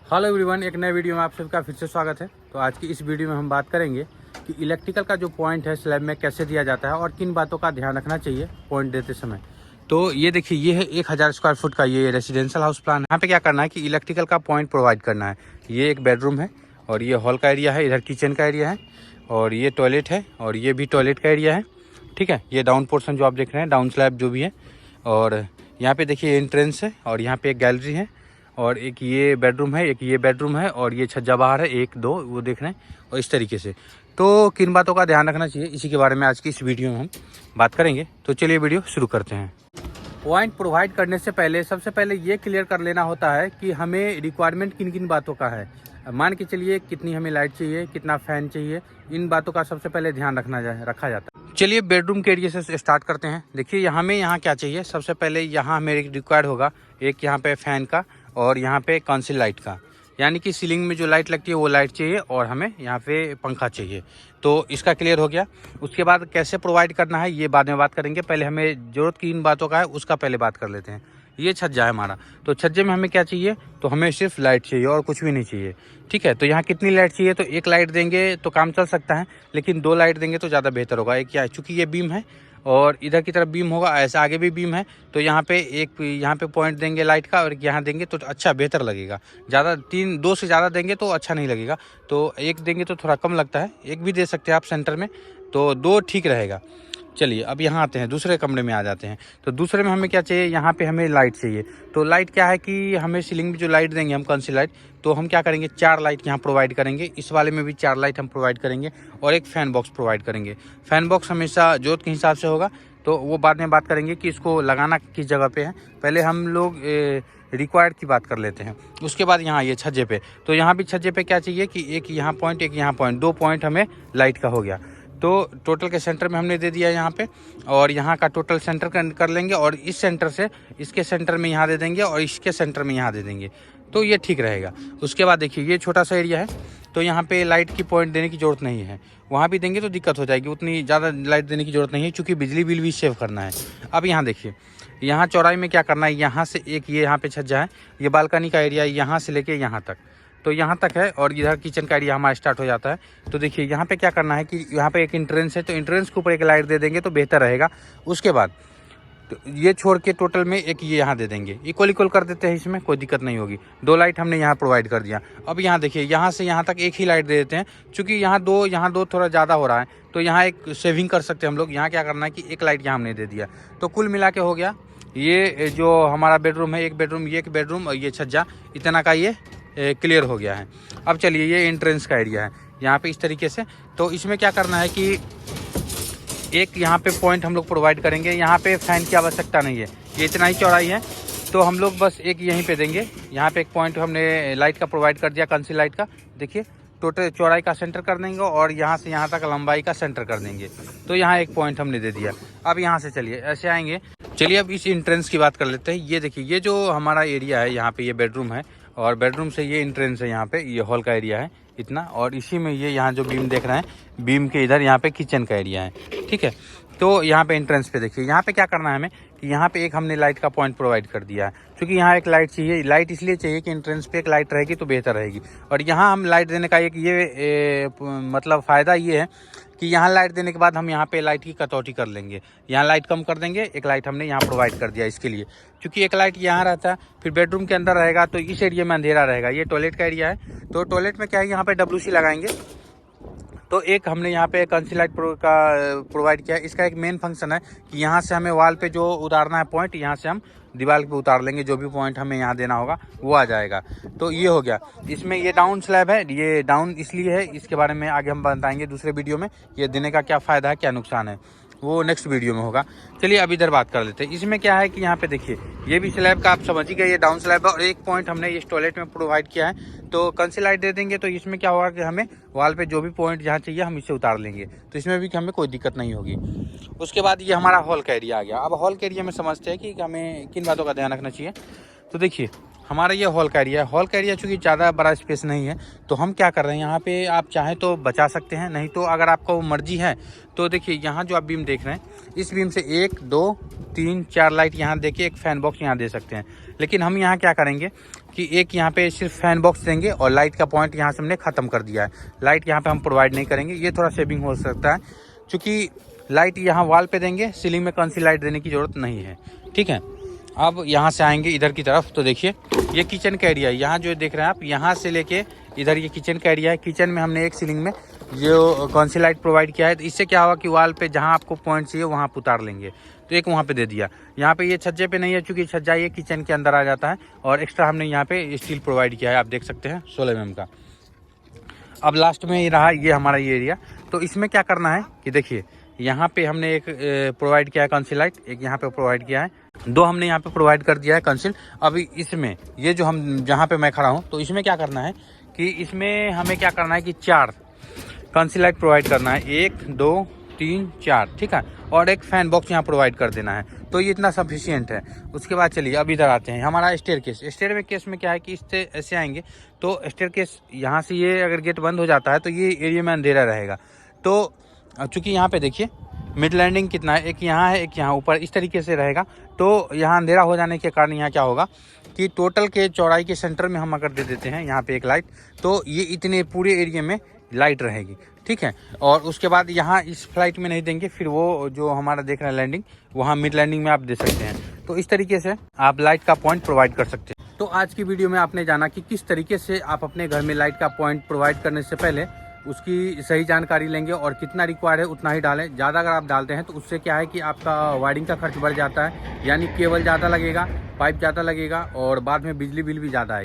Hello everyone, एक नए video में आप सबका फिर से स्वागत है। तो आज की इस वीडियो में हम बात करेंगे कि इलेक्ट्रिकल का जो पॉइंट है स्लैब में कैसे दिया जाता है और किन बातों का ध्यान रखना चाहिए पॉइंट देते समय। तो ये देखिए, ये है 1000 स्क्वायर फुट का ये रेजिडेंशियल हाउस प्लान है। यहाँ पे क्या करना है कि इलेक्ट्रिकल का पॉइंट प्रोवाइड करना है। ये एक बेडरूम है और ये हॉल का एरिया है, इधर किचन का एरिया है और ये टॉयलेट है और ये भी टॉयलेट का एरिया है। ठीक है, ये डाउन पोर्शन जो आप देख रहे हैं, डाउन स्लैब जो भी है। और यहाँ पे देखिए एंट्रेंस है और यहाँ पे एक गैलरी है और एक ये बेडरूम है, एक ये बेडरूम है और ये छज्जा बाहर है, 1 2 वो देख रहे हैं। और इस तरीके से तो किन बातों का ध्यान रखना चाहिए, इसी के बारे में आज की इस वीडियो में हम बात करेंगे। तो चलिए वीडियो शुरू करते हैं। पॉइंट प्रोवाइड करने से पहले सबसे पहले ये क्लियर कर लेना होता है कि हमें रिक्वायरमेंट किन किन बातों का है। मान के चलिए कितनी हमें लाइट चाहिए, कितना फैन चाहिए, इन बातों का सबसे पहले ध्यान रखा जाता है। चलिए बेडरूम के एरिया से स्टार्ट करते हैं। देखिए हमें यहाँ क्या चाहिए, सबसे पहले यहाँ हमें रिक्वायर्ड होगा एक यहाँ पे फैन का और यहाँ पे कॉन्सिल लाइट का, यानी कि सीलिंग में जो लाइट लगती है वो लाइट चाहिए और हमें यहाँ पे पंखा चाहिए। तो इसका क्लियर हो गया। उसके बाद कैसे प्रोवाइड करना है ये बाद में बात करेंगे, पहले हमें ज़रूरत की इन बातों का है उसका पहले बात कर लेते हैं। ये छज्जा है हमारा, तो छज्जे में हमें क्या चाहिए, तो हमें सिर्फ लाइट चाहिए और कुछ भी नहीं चाहिए। ठीक है, तो यहाँ कितनी लाइट चाहिए, तो 1 लाइट देंगे तो काम चल सकता है, लेकिन 2 लाइट देंगे तो ज़्यादा बेहतर होगा। एक क्या है, चूँकि ये बीम है और इधर की तरफ बीम होगा, ऐसे आगे भी बीम है, तो यहाँ पे एक यहाँ पे पॉइंट देंगे लाइट का और यहाँ देंगे तो अच्छा बेहतर लगेगा। ज़्यादा 2 से ज़्यादा देंगे तो अच्छा नहीं लगेगा, तो 1 देंगे तो थोड़ा कम लगता है। 1 भी दे सकते हैं आप सेंटर में, तो 2 ठीक रहेगा। चलिए अब यहाँ आते हैं, दूसरे कमरे में आ जाते हैं। तो दूसरे में हमें क्या चाहिए, यहाँ पे हमें लाइट चाहिए। तो लाइट क्या है कि हमें सीलिंग में जो लाइट देंगे हम कौन सी लाइट, तो हम क्या करेंगे 4 लाइट यहाँ प्रोवाइड करेंगे। इस वाले में भी 4 लाइट हम प्रोवाइड करेंगे और एक फ़ैन बॉक्स प्रोवाइड करेंगे। फ़ैन बॉक्स हमेशा ज़रूरत के हिसाब से होगा, तो वो बाद में बात करेंगे कि इसको लगाना किस जगह पे है। पहले हम लोग रिक्वायर्ड की बात कर लेते हैं। उसके बाद यहाँ ये छज्जे पे, तो यहाँ भी छज्जे पे क्या चाहिए कि एक यहाँ पॉइंट, एक यहाँ पॉइंट, 2 पॉइंट हमें लाइट का हो गया। तो टोटल के सेंटर में हमने दे दिया यहाँ पे, और यहाँ का टोटल सेंटर कर लेंगे और इस सेंटर से इसके सेंटर में यहाँ दे देंगे और इसके सेंटर में यहाँ दे देंगे, तो ये ठीक रहेगा। उसके बाद देखिए ये छोटा सा एरिया है, तो यहाँ पे लाइट की पॉइंट देने की ज़रूरत नहीं है। वहाँ भी देंगे तो दिक्कत हो जाएगी, उतनी ज़्यादा लाइट देने की ज़रूरत नहीं है, क्योंकि बिजली बिल भी सेव करना है। अब यहाँ देखिए, यहाँ चौड़ाई में क्या करना है, यहाँ से एक ये यहाँ पे छज्जा है, ये बालकनी का एरिया यहाँ से लेके यहाँ तक, तो यहाँ तक है और इधर किचन का एरिया हमारा स्टार्ट हो जाता है। तो देखिए यहाँ पे क्या करना है कि यहाँ पे एक एंट्रेंस है, तो एंट्रेंस के ऊपर एक लाइट दे देंगे तो बेहतर रहेगा। उसके बाद तो ये छोड़ के टोटल में एक ये यहाँ दे देंगे, इक्वल कर देते हैं, इसमें कोई दिक्कत नहीं होगी। 2 लाइट हमने यहाँ प्रोवाइड कर दिया। अब यहाँ देखिए, यहाँ से यहाँ तक एक ही लाइट दे देते हैं, चूँकि यहाँ दो थोड़ा ज़्यादा हो रहा है, तो यहाँ एक सेविंग कर सकते हैं हम लोग। यहाँ क्या करना है कि 1 लाइट यहाँ हमने दे दिया, तो कुल मिला के हो गया ये जो हमारा बेडरूम है, एक बेडरूम, ये एक बेडरूम और ये छज्जा, इतना का ये क्लियर हो गया है। अब चलिए ये एंट्रेंस का एरिया है यहाँ पे इस तरीके से। तो इसमें क्या करना है कि एक यहाँ पे पॉइंट हम लोग प्रोवाइड करेंगे। यहाँ पे फैन की आवश्यकता नहीं है, ये इतना ही चौड़ाई है, तो हम लोग बस एक यहीं पे देंगे। यहाँ पे एक पॉइंट हमने लाइट का प्रोवाइड कर दिया, कंसील लाइट का। देखिए टोटल चौड़ाई का सेंटर कर देंगे और यहाँ से यहाँ तक लंबाई का सेंटर कर देंगे, तो यहाँ एक पॉइंट हमने दे दिया। अब यहाँ से चलिए ऐसे आएंगे। चलिए अब इस एंट्रेंस की बात कर लेते हैं। ये देखिए, ये जो हमारा एरिया है, यहाँ पे ये बेडरूम है और बेडरूम से ये एंट्रेंस है, यहाँ पे ये हॉल का एरिया है इतना, और इसी में ये यहाँ जो बीम देख रहे हैं, बीम के इधर यहाँ पे किचन का एरिया है। ठीक है, तो यहाँ पे एंट्रेंस पे देखिए, यहाँ पे क्या करना है हमें कि यहाँ पे एक हमने लाइट का पॉइंट प्रोवाइड कर दिया है, क्योंकि यहाँ एक लाइट चाहिए। लाइट इसलिए चाहिए कि एंट्रेंस पे एक लाइट रहेगी तो बेहतर रहेगी। और यहाँ हम लाइट देने का एक मतलब फ़ायदा ये है कि यहाँ लाइट देने के बाद हम यहाँ पे लाइट की कटौती कर लेंगे, यहाँ लाइट कम कर देंगे। एक लाइट हमने यहाँ प्रोवाइड कर दिया इसके लिए, क्योंकि एक लाइट यहाँ रहता है, फिर बेडरूम के अंदर रहेगा तो इस एरिया में अंधेरा रहेगा। ये टॉयलेट का एरिया है, तो टॉयलेट में क्या है, यहाँ पे WC लगाएंगे, तो एक हमने यहाँ पे कंसील लाइट का प्रोवाइड किया है। इसका एक मेन फंक्शन है कि यहाँ से हमें वॉल पे जो उतारना है पॉइंट, यहाँ से हम दीवार पे उतार लेंगे, जो भी पॉइंट हमें यहाँ देना होगा वो आ जाएगा। तो ये हो गया। इसमें ये डाउन स्लैब है, ये डाउन इसलिए है, इसके बारे में आगे हम बताएंगे दूसरे वीडियो में, ये देने का क्या फ़ायदा है क्या नुकसान है, वो नेक्स्ट वीडियो में होगा। चलिए अब इधर बात कर लेते हैं। इसमें क्या है कि यहाँ पे देखिए, ये भी स्लैब का आप समझ ही गए, ये डाउन स्लैब है और एक पॉइंट हमने इस टॉयलेट में प्रोवाइड किया है। तो कंसील लाइट दे देंगे, तो इसमें क्या होगा कि हमें वॉल पे जो भी पॉइंट जहाँ चाहिए हम इसे उतार लेंगे, तो इसमें भी हमें कोई दिक्कत नहीं होगी। उसके बाद ये हमारा हॉल का एरिया आ गया। अब हॉल के एरिया में समझते हैं कि हमें किन बातों का ध्यान रखना चाहिए। तो देखिए हमारा ये हॉल का एरिया है। हॉल का एरिया चूँकि ज़्यादा बड़ा स्पेस नहीं है, तो हम क्या कर रहे हैं यहाँ पे, आप चाहें तो बचा सकते हैं, नहीं तो अगर आपको मर्जी है तो देखिए यहाँ जो आप बीम देख रहे हैं, इस बीम से 1 2 3 4 लाइट यहाँ देखिए, एक फैन बॉक्स यहाँ दे सकते हैं। लेकिन हम यहाँ क्या करेंगे कि एक यहाँ पे सिर्फ फैन बॉक्स देंगे और लाइट का पॉइंट यहाँ से हमने ख़त्म कर दिया है। लाइट यहाँ पे हम प्रोवाइड नहीं करेंगे, ये थोड़ा सेविंग हो सकता है, क्योंकि लाइट यहाँ वॉल पे देंगे, सीलिंग में कौन सी लाइट देने की ज़रूरत नहीं है। ठीक है, अब यहाँ से आएंगे इधर की तरफ, तो देखिए ये किचन का एरिया है। यहाँ जो देख रहे हैं आप, यहाँ से लेके इधर ये किचन का एरिया है। किचन में हमने एक सीलिंग में जो कौन सी लाइट प्रोवाइड किया है, तो इससे क्या होगा कि वॉल पे जहाँ आपको पॉइंट चाहिए वहाँ आप उतार लेंगे, तो एक वहाँ पे दे दिया। यहाँ पे ये छज्जे पे नहीं है, चूँकि छज्जा ये किचन के अंदर आ जाता है, और एक्स्ट्रा हमने यहाँ पे स्टील प्रोवाइड किया है, आप देख सकते हैं 16 mm का। अब लास्ट में ये रहा ये हमारा ये एरिया, तो इसमें क्या करना है कि देखिए यहाँ पे हमने एक प्रोवाइड किया है कंसील लाइट, एक यहाँ पे प्रोवाइड किया है, 2 हमने यहाँ पे प्रोवाइड कर दिया है कंसील। अभी इसमें ये जो हम जहाँ पे मैं खड़ा हूँ, तो इसमें क्या करना है कि इसमें हमें क्या करना है कि 4 कंसील लाइट प्रोवाइड करना है, 1 2 3 4, ठीक है, और एक फैन बॉक्स यहाँ प्रोवाइड कर देना है। तो ये इतना सफिशियंट है। उसके बाद चलिए अब इधर आते हैं, हमारा स्टेयर केस। स्टेयर में केस में क्या है कि इससे ऐसे आएंगे, तो स्टेयर केस यहाँ से ये अगर गेट बंद हो जाता है तो ये एरिया में अंधेरा रहेगा। तो चूँकि यहाँ पे देखिए मिड लैंडिंग कितना है, एक यहाँ है एक यहाँ ऊपर, इस तरीके से रहेगा। तो यहाँ अंधेरा हो जाने के कारण यहाँ क्या होगा कि टोटल के चौड़ाई के सेंटर में हम अगर दे देते हैं यहाँ पे एक लाइट, तो ये इतने पूरे एरिया में लाइट रहेगी। ठीक है, और उसके बाद यहाँ इस फ्लाइट में नहीं देंगे, फिर वो जो हमारा देख रहे हैं लैंडिंग, वहाँ मिड लैंडिंग में आप दे सकते हैं। तो इस तरीके से आप लाइट का पॉइंट प्रोवाइड कर सकते हैं। तो आज की वीडियो में आपने जाना कि किस तरीके से आप अपने घर में लाइट का पॉइंट प्रोवाइड करने से पहले उसकी सही जानकारी लेंगे, और कितना रिक्वायर्ड है उतना ही डालें। ज़्यादा अगर आप डालते हैं तो उससे क्या है कि आपका वायरिंग का खर्च बढ़ जाता है, यानी केबल ज़्यादा लगेगा, पाइप ज़्यादा लगेगा, और बाद में बिजली बिल भी ज़्यादा है।